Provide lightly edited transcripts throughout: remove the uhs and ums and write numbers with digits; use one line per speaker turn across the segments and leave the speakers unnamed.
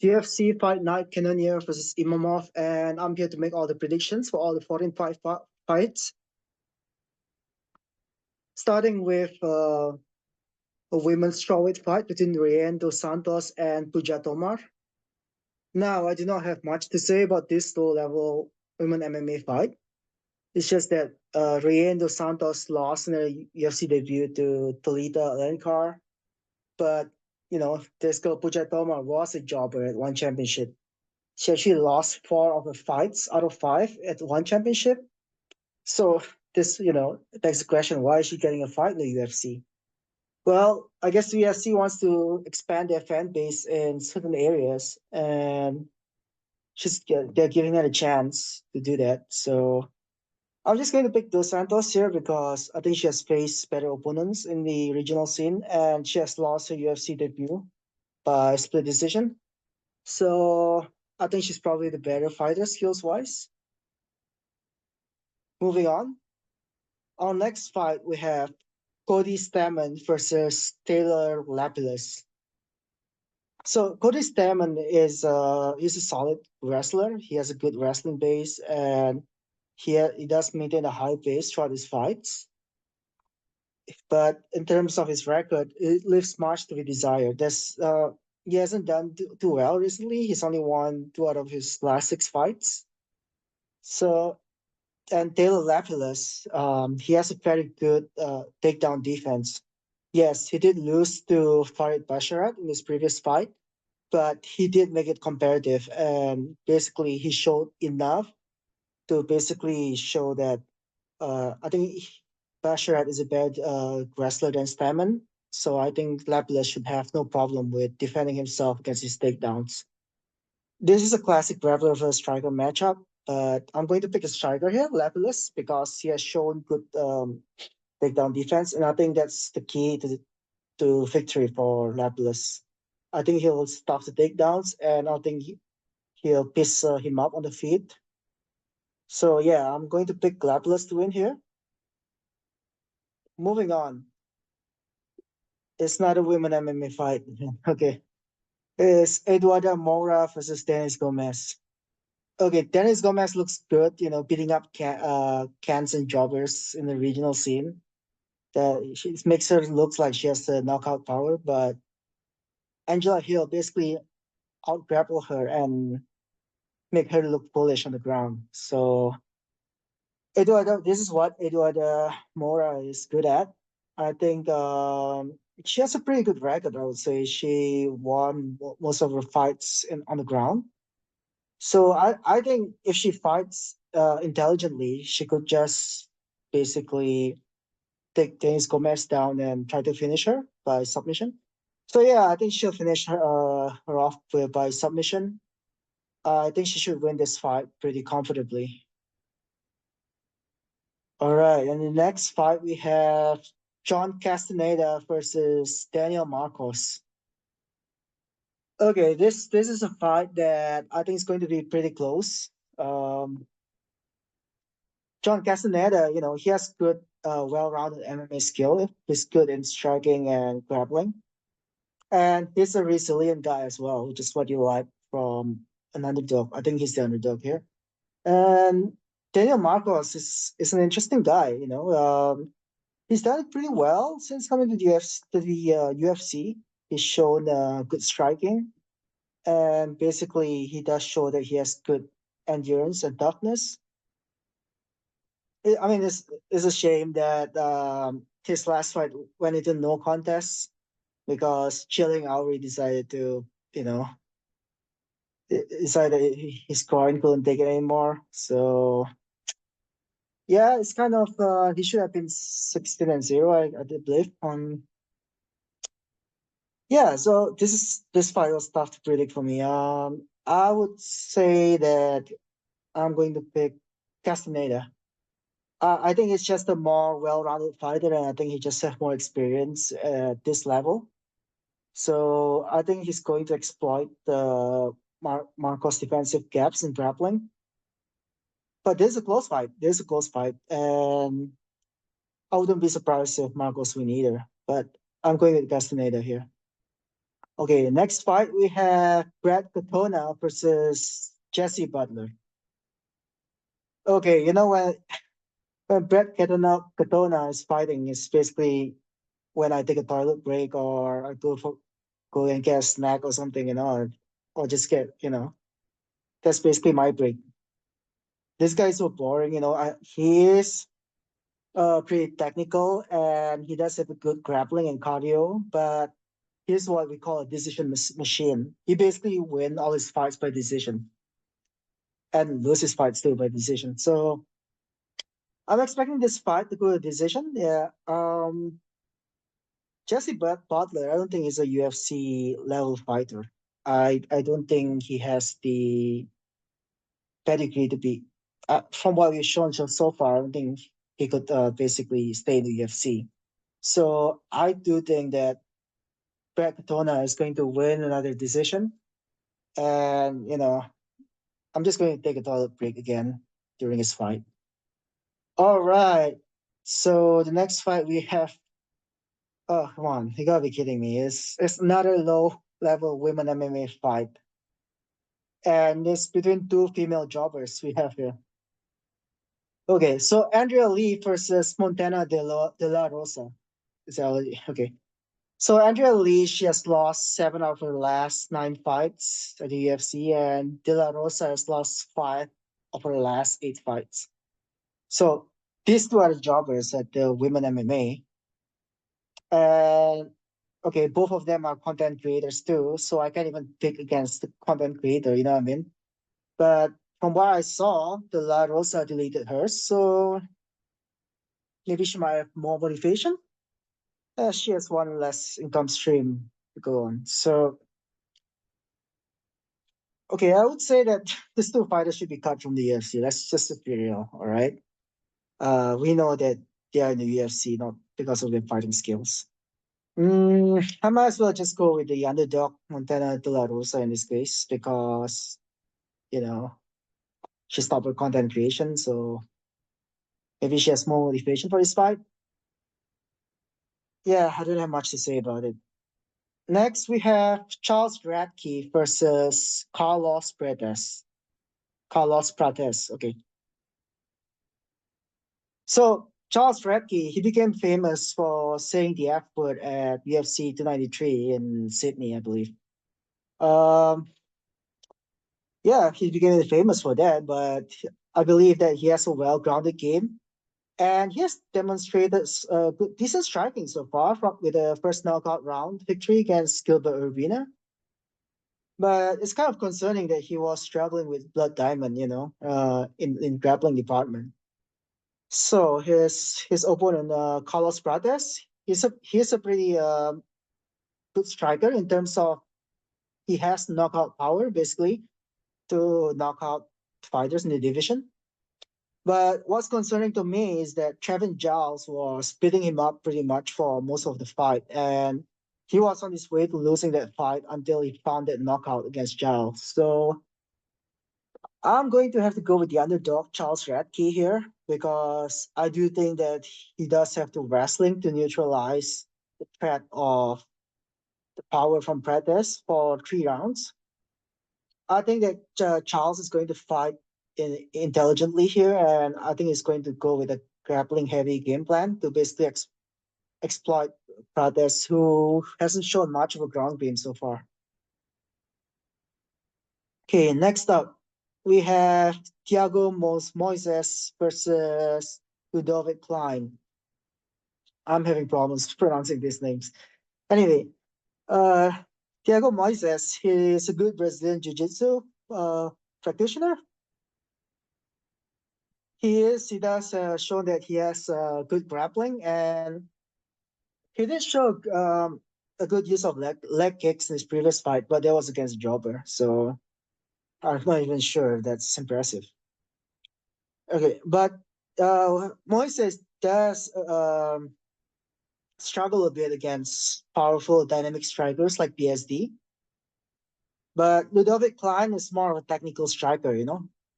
UFC Fight Night Cannonier versus Imavov, and I'm here to make all the predictions for all the 14 fights. Starting with a women's strawweight fight between Rayanne dos Santos and Puja Tomar. Now, I do not have much to say about this low-level women MMA fight. It's just that Rayanne dos Santos lost in her UFC debut to Tolita Alencar, but this girl Puja Tomar was a jobber at one championship. She actually lost 4 of her fights out of 5 at one championship. So this, begs the question, why is she getting a fight in the UFC? Well, I guess the UFC wants to expand their fan base in certain areas, and they're giving her a chance to do that. So I'm just going to pick Dos Santos here because I think she has faced better opponents in the regional scene, and she has lost her UFC debut by split decision. So I think she's probably the better fighter skills-wise. Moving on. Our next fight, we have Cody Stamann versus Taylor Lapilus. So Cody Stamann he's a solid wrestler. He has a good wrestling base, and he does maintain a high pace throughout his fights. But in terms of his record, it leaves much to be desired. He hasn't done too well recently. He's only won 2 out of his last 6 fights. So, and Taylor Lapilus, he has a very good takedown defense. Yes, he did lose to Farid Basharat in his previous fight, but he did make it competitive, and basically he showed enough to basically show that I think Basharat is a better wrestler than Stamann, so I think Lapilus should have no problem with defending himself against his takedowns. This is a classic grappler versus striker matchup, but I'm going to pick a striker here, Lapilus, because he has shown good takedown defense, and I think that's the key to victory for Lapilus. I think he'll stop the takedowns, and I think he'll piss him up on the feet. So yeah, I'm going to pick Lapilus to win here. Moving on. It's not a women MMA fight. Okay. It's Eduarda Moura versus Denise Gomes. Okay, Denise Gomes looks good, beating up cans and jobbers in the regional scene. It makes her look like she has the knockout power, but Angela Hill basically out-grapple her and make her look foolish on the ground. So this is what Eduarda Moura is good at. I think she has a pretty good record, I would say. She won most of her fights on the ground. So I think if she fights intelligently, she could just basically take Denise Gomes down and try to finish her by submission. So yeah, I think she'll finish her off by submission. I think she should win this fight pretty comfortably. All right, and the next fight we have John Castañeda versus Daniel Marcos. Okay, this is a fight that I think is going to be pretty close. John Castañeda, he has good, well-rounded MMA skill. He's good in striking and grappling, and he's a resilient guy as well, which is what you like from an underdog. I think he's the underdog here, and Daniel Marcos is an interesting guy. He's done it pretty well since coming to the UFC. He's shown good striking, and basically he does show that he has good endurance and toughness. It's a shame that his last fight went into no contest because Chilling Auri decided to, decided his groin couldn't take it anymore. So yeah, it's kind of he should have been 16-0, I believe. Yeah, so this fight was tough to predict for me. I would say that I'm going to pick Castañeda. I think it's just a more well-rounded fighter, and I think he just has more experience at this level. So I think he's going to exploit the Marcos' defensive gaps in grappling. But this is a close fight. And I wouldn't be surprised if Marcos win either. But I'm going with Castañeda here. Okay, next fight we have Brad Katona versus Jesse Butler. Okay, you know when Katona is fighting, it's basically when I take a toilet break or I go and get a snack or something, or just get, that's basically my break. This guy is so boring, he is pretty technical and he does have a good grappling and cardio, but here's what we call a decision machine. He basically win all his fights by decision and loses fights too by decision. So I'm expecting this fight to go to decision. Yeah. Jesse Butler, I don't think he's a UFC level fighter. I don't think he has the pedigree to be. From what we've shown so far, I don't think he could basically stay in the UFC. So I do think that Brad Katona is going to win another decision, and I'm just going to take a toilet break again during his fight. All right. So the next fight we have. Oh, come on! You gotta be kidding me! It's another low level women MMA fight, and it's between two female jobbers we have here. Okay, so Andrea Lee versus Montana de la Rosa. Is that okay? So Andrea Lee, she has lost 7 of her last 9 fights at the UFC, and De La Rosa has lost 5 of her last 8 fights. So these two are the jobbers at the women MMA. And okay, both of them are content creators too, so I can't even pick against the content creator, you know what I mean? But from what I saw, the La Rosa deleted hers, so maybe she might have more motivation. She has one less income stream to go on. So okay, I would say that these two fighters should be cut from the UFC. That's just be real, all right? We know that they are in the UFC not because of their fighting skills. I might as well just go with the underdog Montana De La Rosa in this case because you know she stopped her content creation, so maybe she has more motivation for this fight. Yeah, I don't have much to say about it. Next, we have Charles Radtke versus Carlos Prates. Carlos Prates, okay. So Charles Radtke, he became famous for saying the F word at UFC 293 in Sydney, I believe. Um, yeah, he became famous for that, but I believe that he has a well-grounded game, and he has demonstrated decent striking so far with the first knockout round victory against Gilbert Urbina. But it's kind of concerning that he was struggling with Blood Diamond, in grappling department. So his opponent, Carlos Prates, he's a pretty good striker in terms of he has knockout power basically to knock out fighters in the division. But what's concerning to me is that Trevin Giles was beating him up pretty much for most of the fight, and he was on his way to losing that fight until he found that knockout against Giles. So I'm going to have to go with the underdog, Charles Radtke here, because I do think that he does have the wrestling to neutralize the threat of the power from Prates for 3 rounds. I think that Charles is going to fight intelligently here, and I think he's going to go with a grappling heavy game plan to basically exploit Prates, who hasn't shown much of a ground game so far. Okay, next up, we have Thiago Moisés versus Ľudovít Klein. I'm having problems pronouncing these names. Anyway, uh, Thiago Moisés, he's a good Brazilian Jiu-Jitsu practitioner. He does show that he has good grappling, and he did show a good use of leg kicks in his previous fight, but that was against Jobber, so I'm not even sure if that's impressive. Okay, but Moises does struggle a bit against powerful dynamic strikers like PSD. But Ľudovít Klein is more of a technical striker,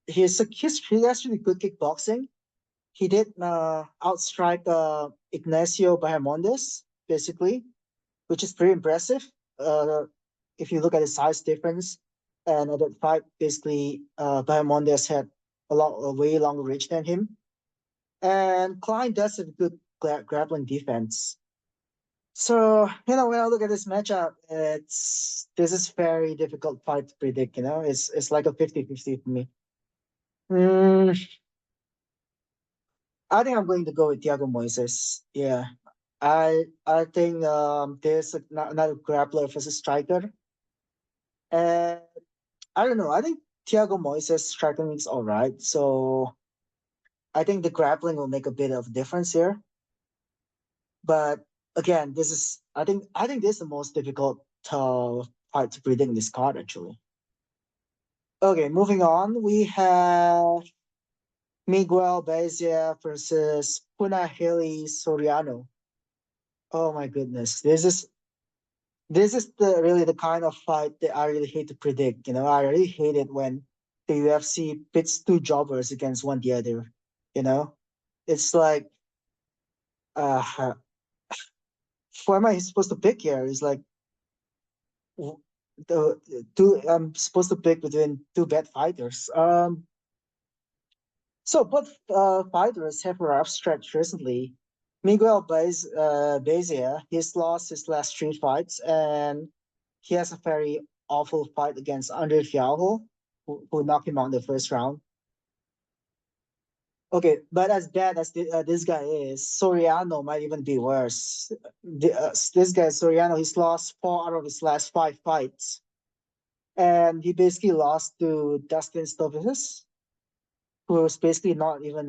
he has really good kickboxing. He did outstrike Ignacio Bahamondes, basically, which is pretty impressive. if you look at the size difference, and at that fight, basically, Bahamondes had a way longer reach than him. And Klein does have good grappling defense. So, when I look at this matchup, this is very difficult fight to predict, It's like a 50-50 for me. I think I'm going to go with Thiago Moisés. Yeah. I think there's another grappler versus striker. And I don't know. I think Thiago Moisés striking is all right. So I think the grappling will make a bit of difference here. But again, I think this is the most difficult fight to predict in this card actually. Okay, moving on, we have Miguel Baeza versus Punahele Soriano. Oh my goodness, this is really the kind of fight that I really hate to predict. I really hate it when the UFC pits two jobbers against one the other. It's like, uh, who am I supposed to pick here? It's like the two. I'm supposed to pick between two bad fighters. So both fighters have a rough stretch recently. Miguel Baeza, he's lost his last three fights, and he has a very awful fight against Andrea Thiago, who knocked him out in the first round. Okay, but as bad as this guy is, Soriano might even be worse. This guy, Soriano, he's lost 4 out of his last 5 fights. And he basically lost to Dustin Stovicis, who was basically not even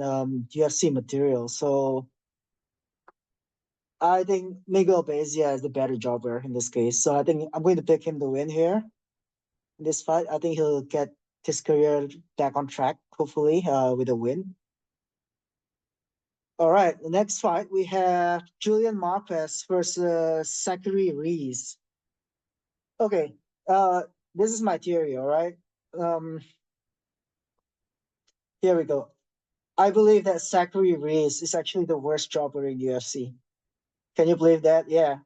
UFC material. So I think Miguel Baeza is the better jobber in this case. So I think I'm going to pick him to win here in this fight. I think he'll get his career back on track, hopefully, with a win. All right, the next fight we have Julian Marquez versus Zachary Reese. Okay, this is my theory, all right? Here we go. I believe that Zachary Reese is actually the worst jobber in UFC. Can you believe that? Yeah.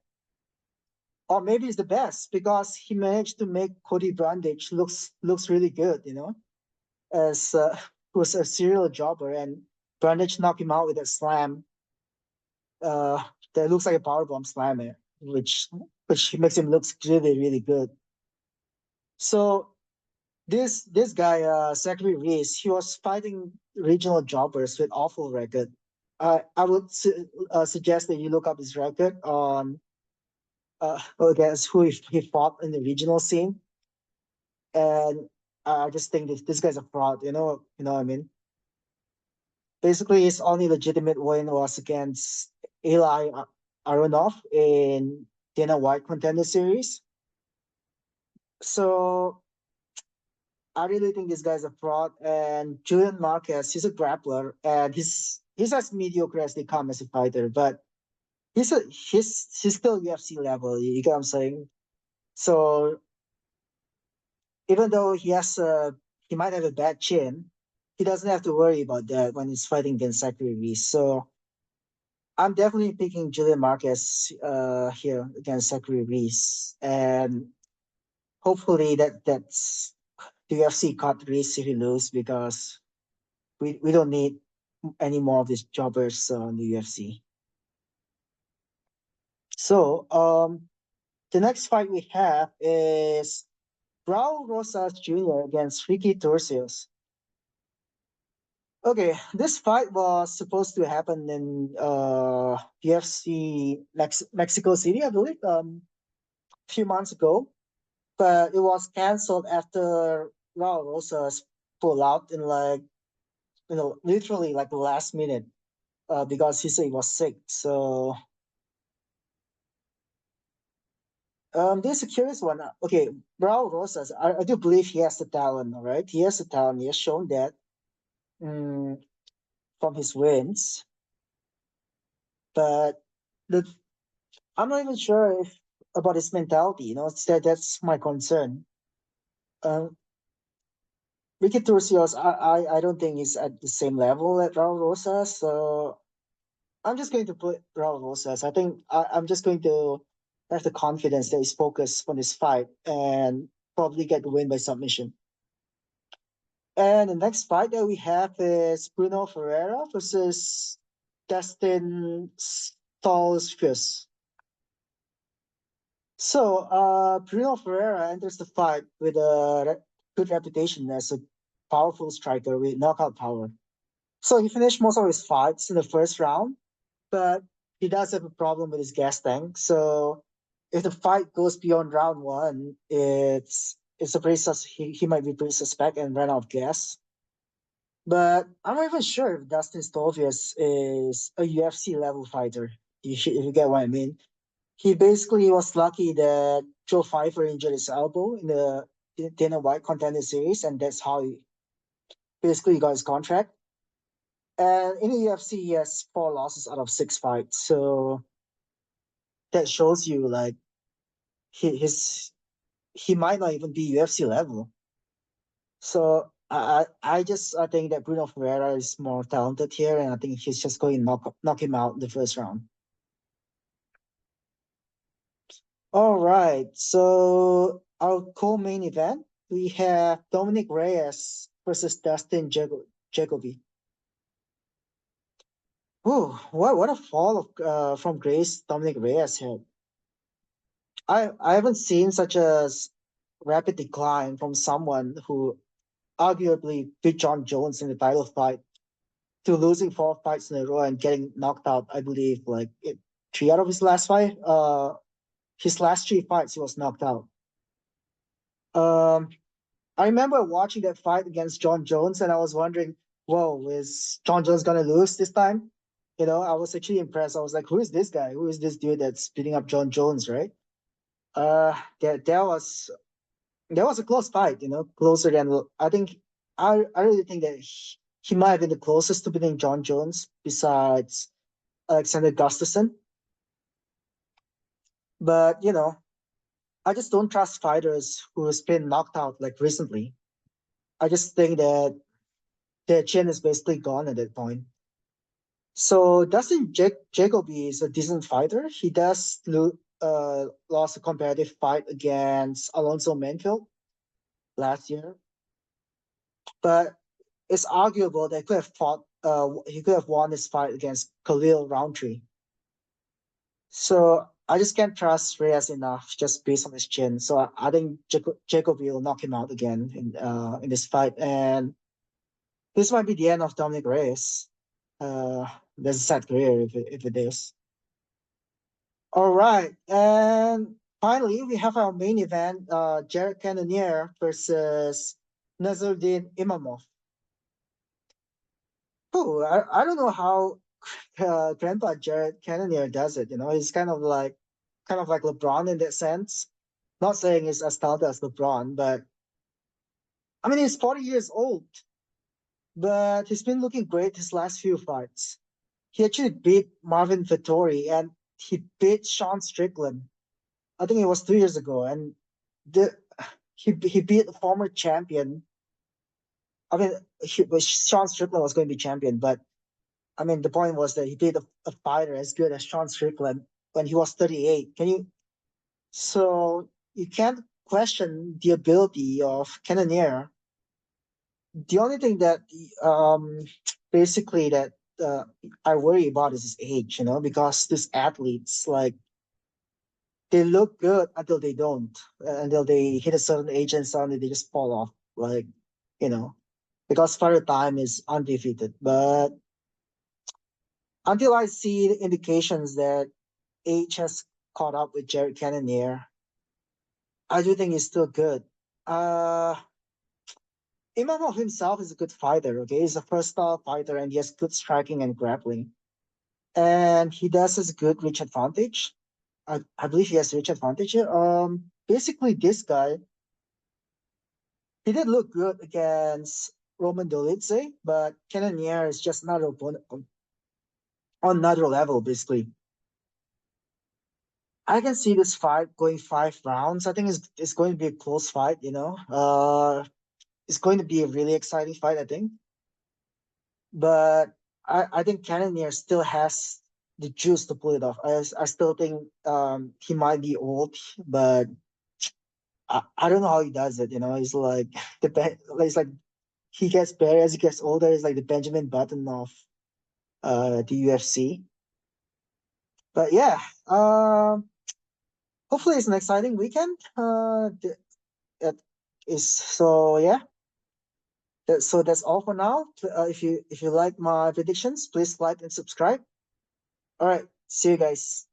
Or maybe he's the best because he managed to make Cody Brundage looks really good, as who's a serial jobber, and Brundage knocked him out with a slam. That looks like a powerbomb slammer, which makes him look really really good. So this guy, Zachary Reese, he was fighting regional jobbers with awful record. I would suggest that you look up his record on against who he fought in the regional scene, and I just think this guy's a fraud. You know what I mean. Basically, his only legitimate win was against Eli Aronov in Dana White Contender Series. So I really think this guy's a fraud. And Julian Marquez, he's a grappler, and he's as mediocre as they come as a fighter, but he's still UFC level. You get what I'm saying? So even though he might have a bad chin, he doesn't have to worry about that when he's fighting against Zachary Reese. So I'm definitely picking Julian Marquez here against Zachary Reese, and hopefully that's the UFC cut Reese if he lose, because we don't need any more of these jobbers on the UFC. So the next fight we have is Raul Rosas Jr. against Ricky Turcios. Okay, this fight was supposed to happen in UFC Mexico City, I believe, a few months ago, but it was canceled after Raul Rosas pulled out in literally like the last minute, because he said he was sick. So this is a curious one. Okay, Raul Rosas, I do believe he has the talent, all right? He has the talent. He has shown that from his wins. But I'm not even sure about his mentality. That's my concern. Ricky Turcios, I don't think he's at the same level at Raul Rosas. So I'm just going to put Raul Rosas. I think I'm just going to have the confidence that he's focused on this fight and probably get the win by submission. And the next fight that we have is Bruno Ferreira versus Dustin Stolzfus. So, Bruno Ferreira enters the fight with a good reputation as a powerful striker with knockout power. So he finished most of his fights in the first round, but he does have a problem with his gas tank. So if the fight goes beyond round one, it's a pretty he might be pretty suspect and run out of gas. But I'm not even sure if Dustin Stolfius is a UFC level fighter. If you get what I mean. He basically was lucky that Joe Pfeiffer injured his elbow in the Dana White Contender Series, and that's how he basically got his contract. And in the UFC, he has 4 losses out of 6 fights. So that shows you like he might not even be UFC level. So I think that Bruno Ferreira is more talented here, and I think he's just going to knock him out in the first round. All right, so our co-main event, we have Dominic Reyes versus Dustin Jacoby. Oh, what a fall of from grace Dominic Reyes had. I haven't seen such a rapid decline from someone who arguably beat John Jones in the title fight to losing 4 fights in a row and getting knocked out. I believe 3 out of his last fight. His last 3 fights he was knocked out. I remember watching that fight against John Jones, and I was wondering, whoa, is John Jones gonna lose this time? I was actually impressed. I was like, who is this guy? Who is this dude that's beating up John Jones, right? That was a close fight, closer than I think. I really think that he might have been the closest to beating John Jones besides Alexander Gustafsson. But I just don't trust fighters who's been knocked out like recently. I just think that their chin is basically gone at that point. So Dustin Jacoby is a decent fighter. He does lost a competitive fight against Alonso Manfield last year, but it's arguable that he could have fought. He could have won this fight against Khalil Roundtree. So I just can't trust Reyes enough just based on his chin. So I think Jacoby will knock him out again in this fight, and this might be the end of Dominic Reyes. There's a sad career if it is. All right, and finally we have our main event: Jared Cannonier versus Nazruddin Imamov. Oh, I don't know how Grandpa Jared Cannonier does it. He's kind of like LeBron in that sense. Not saying he's as talented as LeBron, but I mean he's 40 years old, but he's been looking great his last few fights. He actually beat Marvin Vettori and he beat Sean Strickland. I think it was 2 years ago, and he beat a former champion. I mean, Sean Strickland was going to be champion, but I mean the point was that he beat a fighter as good as Sean Strickland when he was 38. So you can't question the ability of Cannonier. The only thing that basically that I worry about is his age, because these athletes they look good until they don't, until they hit a certain age and suddenly they just fall off. Because Father Time is undefeated. But until I see indications that age has caught up with Jared Cannonier, I do think he's still good. Imavov himself is a good fighter, okay? He's a first-style fighter and he has good striking and grappling. And he does has good reach advantage. I believe he has reach advantage here. Basically, this guy, he did look good against Roman Dolidze, but Cannonier is just another opponent on another level, basically. I can see this fight going 5 rounds. I think it's going to be a close fight, it's going to be a really exciting fight, I think. But I think Cannonier still has the juice to pull it off. I still think he might be old, but I don't know how he does it. You know, he's like it's like he gets better as he gets older. It's like the Benjamin Button of the UFC. But yeah, hopefully it's an exciting weekend. That is so yeah. So that's all for now. If you like my predictions, please like and subscribe. All right, see you guys.